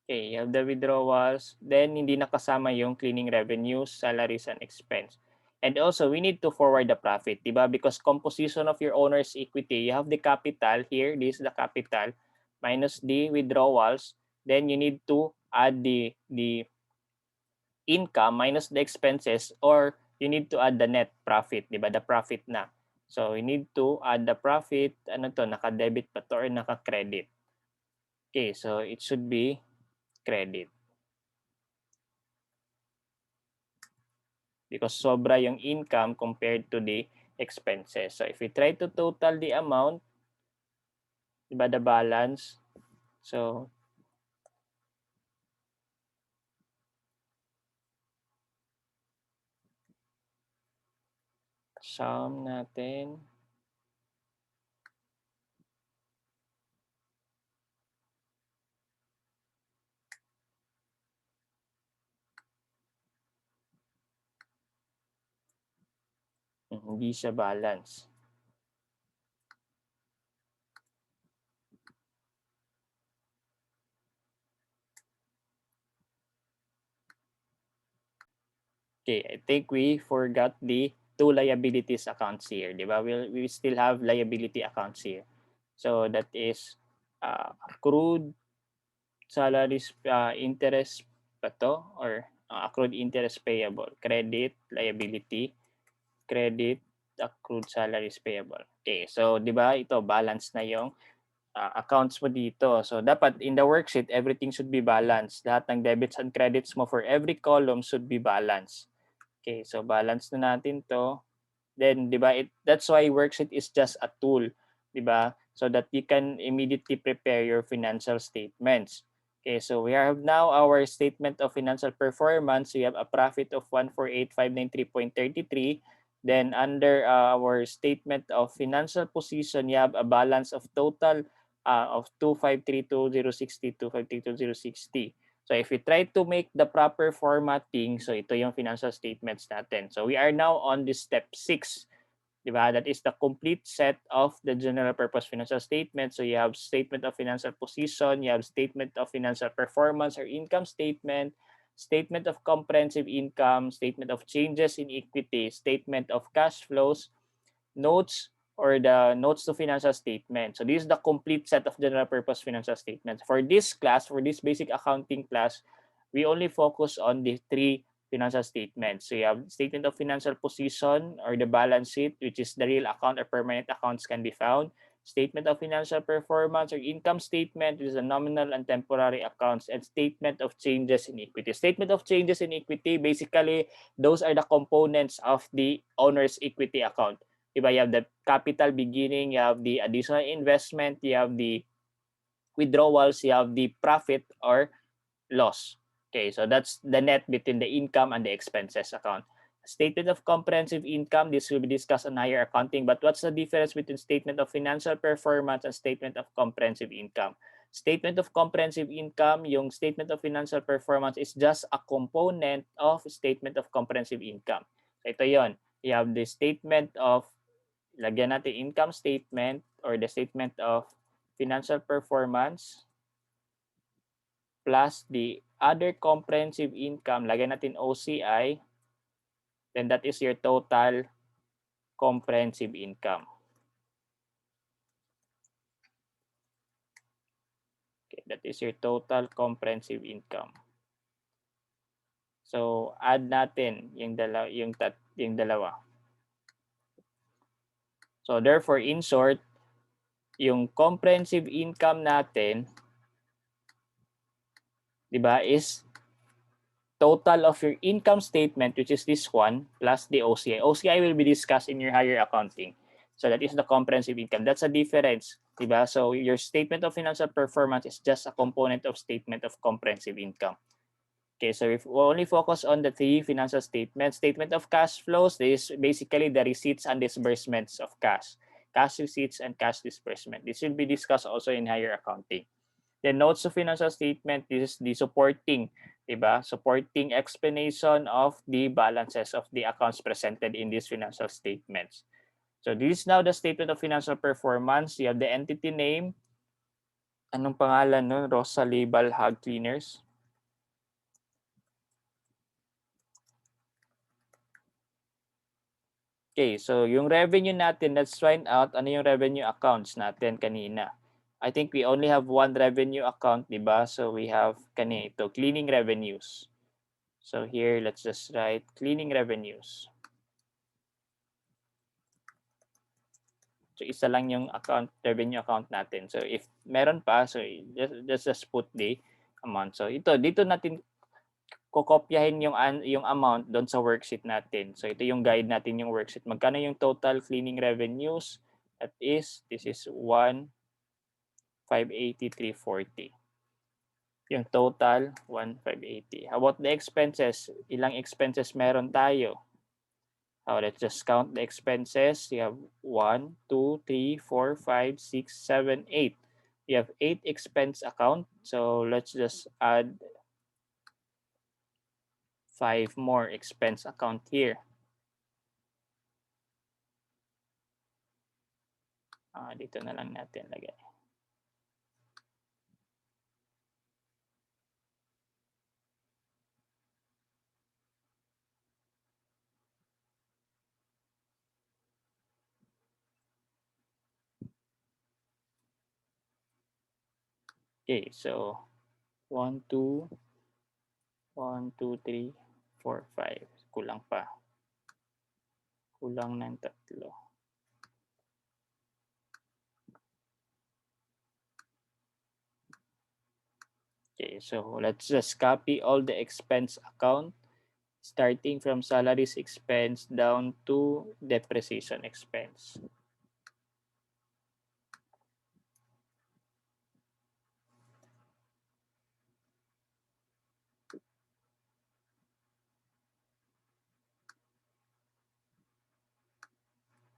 Okay, you have the withdrawals. Then hindi nakasama yung cleaning revenues, salaries, and expense. And also, we need to forward the profit, diba? Because composition of your owner's equity, you have the capital here. This is the capital minus the withdrawals. Then you need to add the income minus the expenses, or you need to add the net profit, diba? The profit na. So, you need to add the profit. Ano to? Naka-debit pa to or naka-credit? Okay, so it should be credit. Because sobra yung income compared to the expenses. So if we try to total the amount, diba, the balance, so sum natin. Hindi siya balance. Okay, I think we forgot the two liabilities accounts here, diba? We still have liability accounts here. So that is accrued salaries, interest pa to, or accrued interest payable, credit, liability, credit, accrued salaries payable. Okay, so 'di ba ito balance na yung accounts mo dito. So dapat in the worksheet everything should be balanced. Lahat ng debits and credits mo for every column should be balanced. Okay, so balance na natin 'to. Then 'di ba that's why worksheet is just a tool, 'di ba? So that you can immediately prepare your financial statements. Okay, so we have now our statement of financial performance. We have a profit of 148,593.33. Then under our statement of financial position, you have a balance of total of 2,532,060, 2,532,060. So if we try to make the proper formatting, so ito yung financial statements natin. So we are now on this step 6. Diba? That is the complete set of the general purpose financial statement. So you have statement of financial position, you have statement of financial performance or income statement, statement of comprehensive income, statement of changes in equity, statement of cash flows, notes or the notes to financial statement. So this is the complete set of general purpose financial statements. For this class, for this basic accounting class, we only focus on the 3 financial statements. So you have statement of financial position or the balance sheet, which is the real account or permanent accounts can be found. Statement of financial performance or income statement, which is the nominal and temporary accounts, and statement of changes in equity. Statement of changes in equity, basically, those are the components of the owner's equity account. Diba? You have the capital beginning, you have the additional investment, you have the withdrawals, you have the profit or loss. Okay, so that's the net between the income and the expenses account. Statement of comprehensive income, this will be discussed on higher accounting, but what's the difference between statement of financial performance and statement of comprehensive income? Statement of comprehensive income, yung statement of financial performance is just a component of statement of comprehensive income. So ito yon. You have the statement of, lagyan natin income statement or the statement of financial performance plus the other comprehensive income, lagyan natin OCI, then that is your total comprehensive income. Okay, that is your total comprehensive income. So add natin yung dalawa. So therefore, in short, yung comprehensive income natin, di ba, is total of your income statement, which is this one, plus the OCI. OCI will be discussed in your higher accounting. So that is the comprehensive income. That's a difference, diba? So your statement of financial performance is just a component of statement of comprehensive income. Okay, so if we only focus on the 3 financial statements, statement of cash flows, this is basically the receipts and disbursements of cash receipts and cash disbursement. This will be discussed also in higher accounting. The notes of financial statement, this is the supporting, diba? Supporting explanation of the balances of the accounts presented in these financial statements. So this is now the statement of financial performance. You have the entity name. Anong pangalan no? Rosa Label Hog Cleaners. Okay, so yung revenue natin, let's find out ano yung revenue accounts natin kanina. I think we only have one revenue account, diba? So we have kanito, cleaning revenues. So here, let's just write cleaning revenues. So isa lang yung revenue account natin. So if meron pa, so just put the amount. So dito natin kokopyahin yung amount doon sa worksheet natin. So ito yung guide natin yung worksheet. Magkano yung total cleaning revenues? This is 1,580,340. Yung total, 1,580. How about the expenses? Ilang expenses meron tayo? Let's just count the expenses. You have 1, 2, 3, 4, 5, 6, 7, 8. You have 8 expense account. So let's just add 5 more expense account here. Dito na lang natin lagay. Okay, so 1, 2, 1, 2, 3, 4, 5. Kulang pa. Kulang ng 3. Okay, so let's just copy all the expense account starting from salaries expense down to depreciation expense.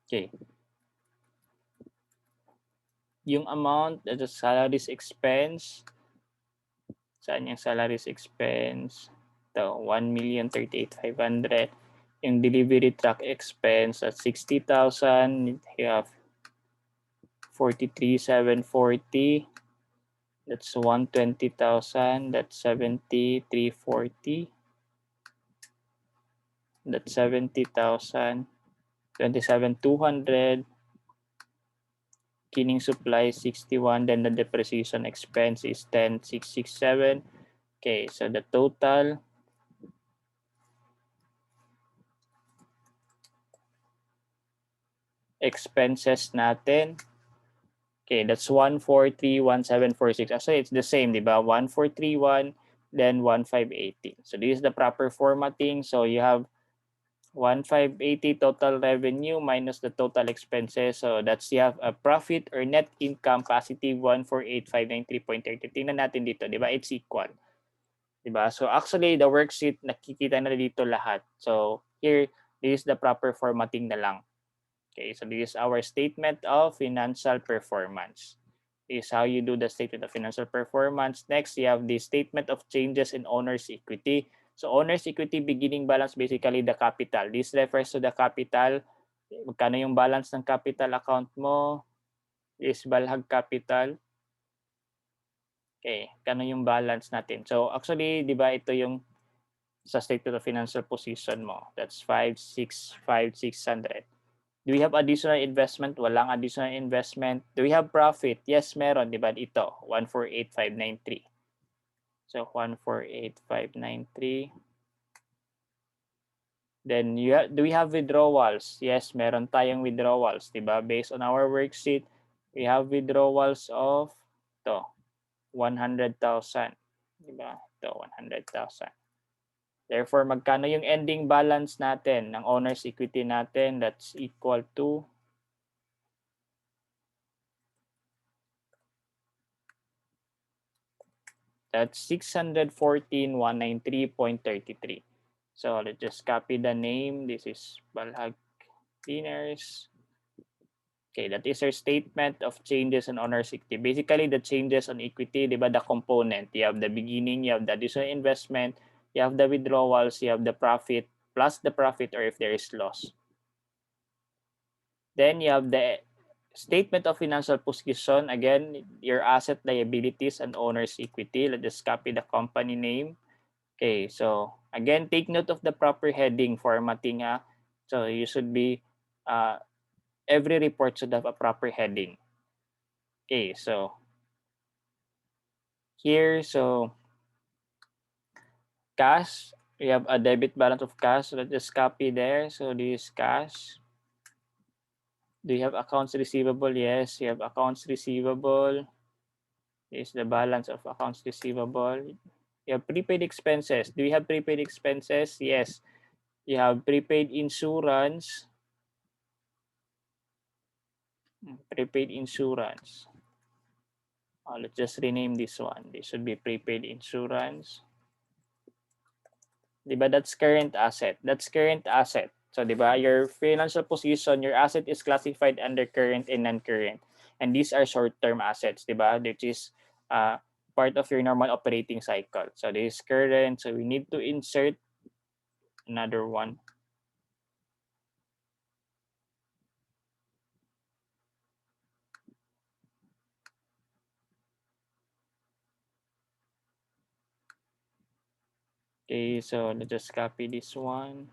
Okay. Yung amount, the salaries expense, saan yung salaries expense? Ito, 1,038,500. Yung delivery truck expense at 60,000. You have 43,740. That's 120,000. That's 70,340. That's 70,000. 27,200. cleaning supply 61, then the depreciation expense is 10,667. Okay, so the total expenses natin, okay, that's 1431746. Actually, it's the same, di ba? 1431, then 1580. So this is the proper formatting. So you have 1580 total revenue minus the total expenses. So that's you have a profit or net income positive 148,593.30. Tingnan natin dito, di ba? It's equal. Di ba? So actually, the worksheet, nakikita na dito lahat. So here, this is the proper formatting na lang. Okay, so this is our statement of financial performance. This is how you do the statement of financial performance. Next, you have the statement of changes in owner's equity. So owner's equity beginning balance, basically the capital. This refers to the capital. Magkano yung balance ng capital account mo? Is Balhag Capital. Okay, kano yung balance natin? So actually, di ba ito yung sa statement of financial position mo? That's 5,600. Do we have additional investment? Walang additional investment. Do we have profit? Yes, meron. Di ba? Ito, 148,593. So, 148,593. Then, do we have withdrawals? Yes, meron tayong withdrawals. Di ba? Based on our worksheet, we have withdrawals of ito, 100,000. Di ba? Ito, 100,000. Therefore, magkano yung ending balance natin ng owner's equity natin? That's equal to that's 614,193.33. So let's just copy the name. This is Balhag Cleaners. Okay, that is our statement of changes on owner's equity. Basically, the changes on equity, di ba, the component. You have the beginning, you have the additional investment, you have the withdrawals, you have the profit, plus the profit or if there is loss. Then you have the statement of financial position. Again, your asset, liabilities, and owner's equity. Let's just copy the company name. Okay, so again, take note of the proper heading formatting. So you should be, every report should have a proper heading. Okay, so here, so cash, we have a debit balance of cash. So let's just copy there. So this is cash. Do you have accounts receivable? Yes, you have accounts receivable. This is the balance of accounts receivable. You have prepaid expenses. Do you have prepaid expenses? Yes. You have prepaid insurance. Prepaid insurance. Let's just rename this one. This should be prepaid insurance. Diba, that's current asset. That's current asset. So, diba, your financial position, your asset is classified under current and non-current. And these are short-term assets, diba, which is part of your normal operating cycle. So, this is current. So, we need to insert another one. Okay, so let's just copy this one.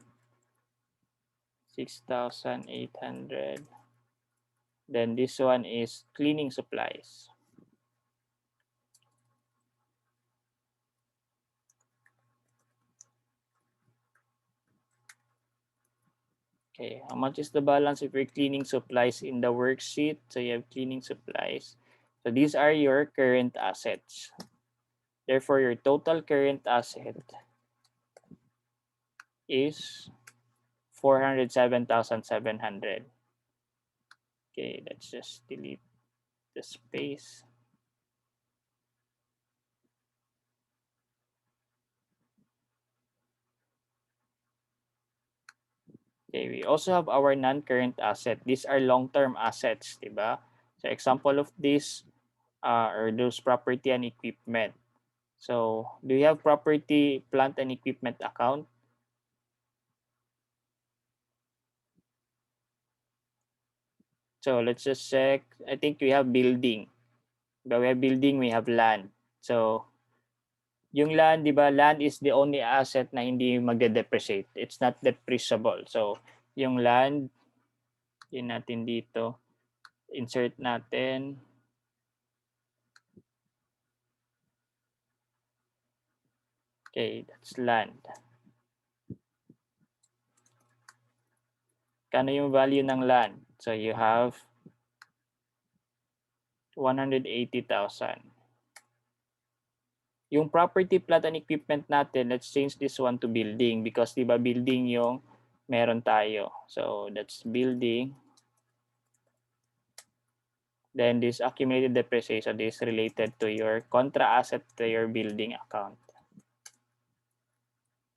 6,800. Then this one is cleaning supplies. Okay, how much is the balance of your cleaning supplies in the worksheet? So you have cleaning supplies. So these are your current assets. Therefore, your total current asset is 407,700. Okay, let's just delete the space. Okay, we also have our non-current asset. These are long-term assets, diba? So example of this are those property and equipment. So do you have property, plant, and equipment account? So let's just check. I think we have building. But we have building, we have land. So yung land, di ba, land is the only asset na hindi magde-depreciate. It's not depreciable. So yung land, yun natin dito, insert natin. Okay, that's land. Kano yung value ng land? So you have 180,000. Yung property, plant, and equipment natin, let's change this one to building because di ba building yung meron tayo. So that's building. Then this accumulated depreciation is related to your contra asset to your building account.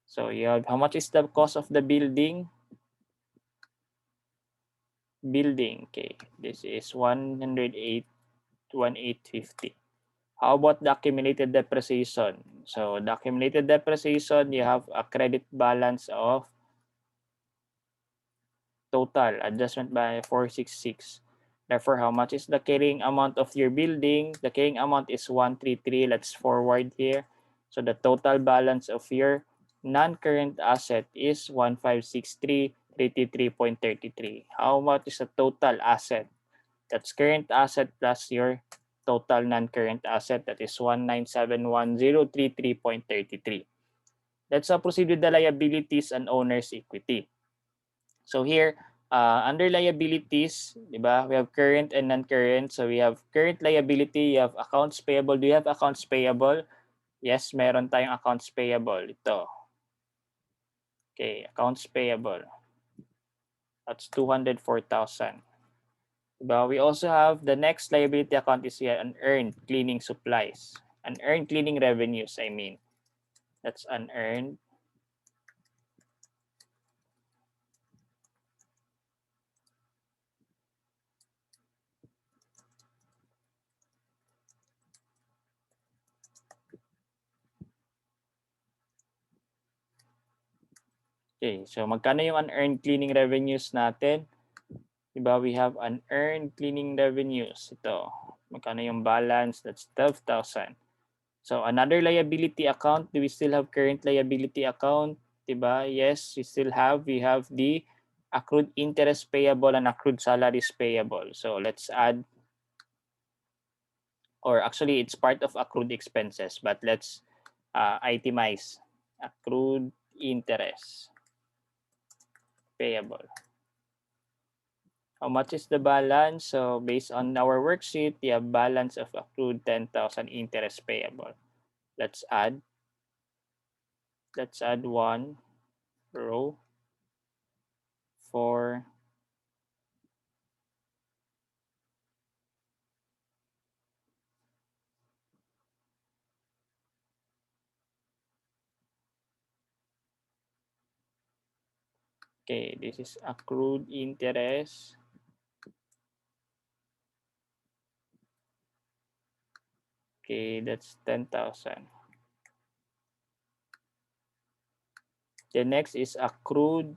So you have, how much is the cost of the building? Building, okay. This is 108,850. How about the accumulated depreciation? So the accumulated depreciation, you have a credit balance of total adjustment by 466. Therefore, how much is the carrying amount of your building? The carrying amount is 133. Let's forward here. So the total balance of your non-current asset is 1,563,333.33. How much is the total asset? That's current asset plus your total non-current asset. That is 1,971,033.33. Let's proceed with the liabilities and owner's equity. So here, under liabilities, di ba, we have current and non-current. So we have current liability, you have accounts payable. Do you have accounts payable? Yes, meron tayong accounts payable. Ito. Okay, accounts payable. That's 204,000. Diba? We also have the next liability account is here, unearned cleaning supplies. Unearned cleaning revenues, I mean. That's unearned. Okay, so magkano yung unearned cleaning revenues natin? Diba, we have unearned cleaning revenues. Ito, magkano yung balance? That's 12,000. So another liability account, do we still have current liability account? Diba? Yes, we still have. We have the accrued interest payable and accrued salaries payable. So let's add, or actually it's part of accrued expenses, but let's itemize accrued interest payable. How much is the balance? So based on our worksheet, we have balance of accrued 10,000 interest payable. Let's add one row for okay, this is accrued interest. Okay, that's 10,000. The next is accrued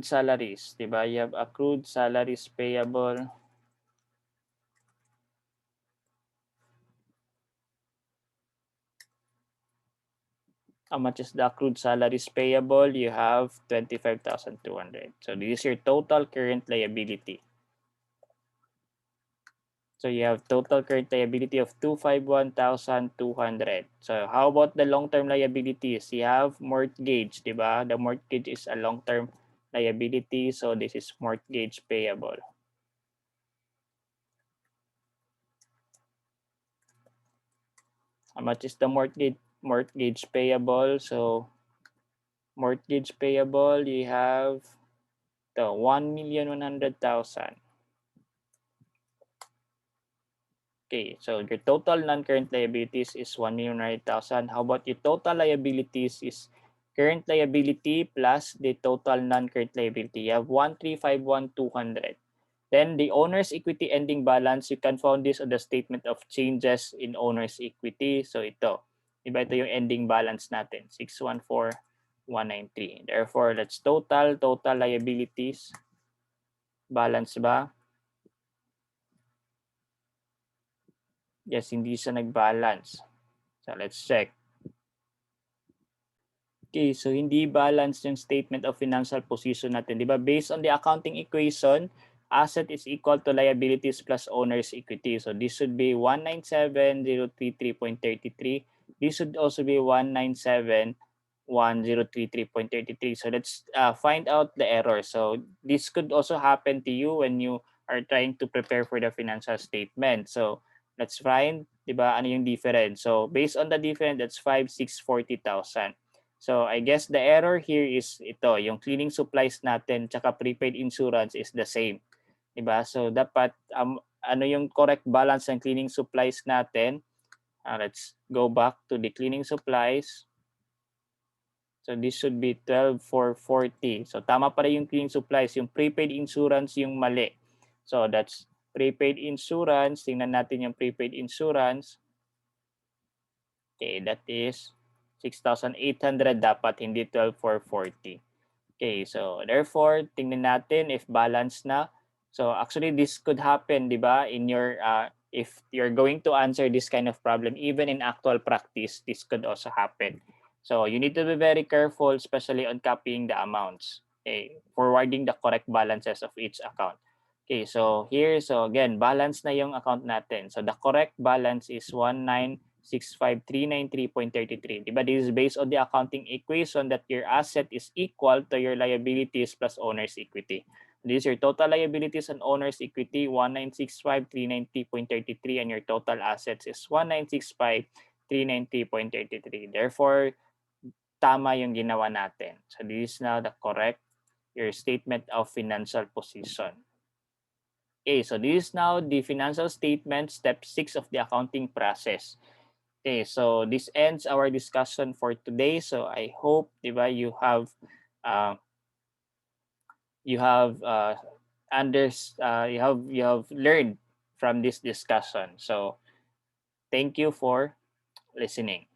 salaries, diba? You have accrued salaries payable. How much is the accrued salaries payable? You have 25,200. So this is your total current liability. So you have total current liability of 251,200. So how about the long-term liabilities? You have mortgage, diba? The mortgage is a long-term liability. So this is mortgage payable. How much is the mortgage payable? So mortgage payable, you have the 1,100,000. Okay, so your total non-current liabilities is 1,100,000. How about your total liabilities is current liability plus the total non-current liability. You have 1,351,200. Then the owner's equity ending balance, you can find this on the statement of changes in owner's equity. So ito, diba ito yung ending balance natin, 614,193. Therefore, let's total liabilities. Balance ba? Yes, hindi siya nag-balance. So let's check. Okay, so hindi balance yung statement of financial position natin. Di ba? Based on the accounting equation, asset is equal to liabilities plus owner's equity. So this should be 197,033.33. This should also be 197,1033.33. So let's find out the error. So this could also happen to you when you are trying to prepare for the financial statement. So let's find, di ba, ano yung difference. So based on the difference, that's 5,640,000. So I guess the error here is ito, yung cleaning supplies natin tsaka prepaid insurance is the same. 'Di ba? So dapat ano yung correct balance ng cleaning supplies natin? Let's go back to the cleaning supplies. So this should be 12,440. So tama pa rin yung cleaning supplies, yung prepaid insurance yung mali. So that's prepaid insurance. Tingnan natin yung prepaid insurance. Okay, that is 6,800 dapat, hindi 12,440. Okay, so therefore, tingnan natin if balance na. So actually, this could happen, di ba? In your, if you're going to answer this kind of problem, even in actual practice, this could also happen. So you need to be very careful, especially on copying the amounts. Okay, forwarding the correct balances of each account. Okay, so here, so again, balance na yung account natin. So the correct balance is 1,965,393.33. Diba? This is based on the accounting equation that your asset is equal to your liabilities plus owner's equity. This is your total liabilities and owner's equity, 1,965,390.33, and your total assets is 1,965,390.33. Therefore, tama yung ginawa natin. So this is now the correct your statement of financial position. Okay, so this is now the financial statement, step 6 of the accounting process. Okay, so this ends our discussion for today. So I hope, diba, you have uh, you have you have learned from this discussion. So thank you for listening.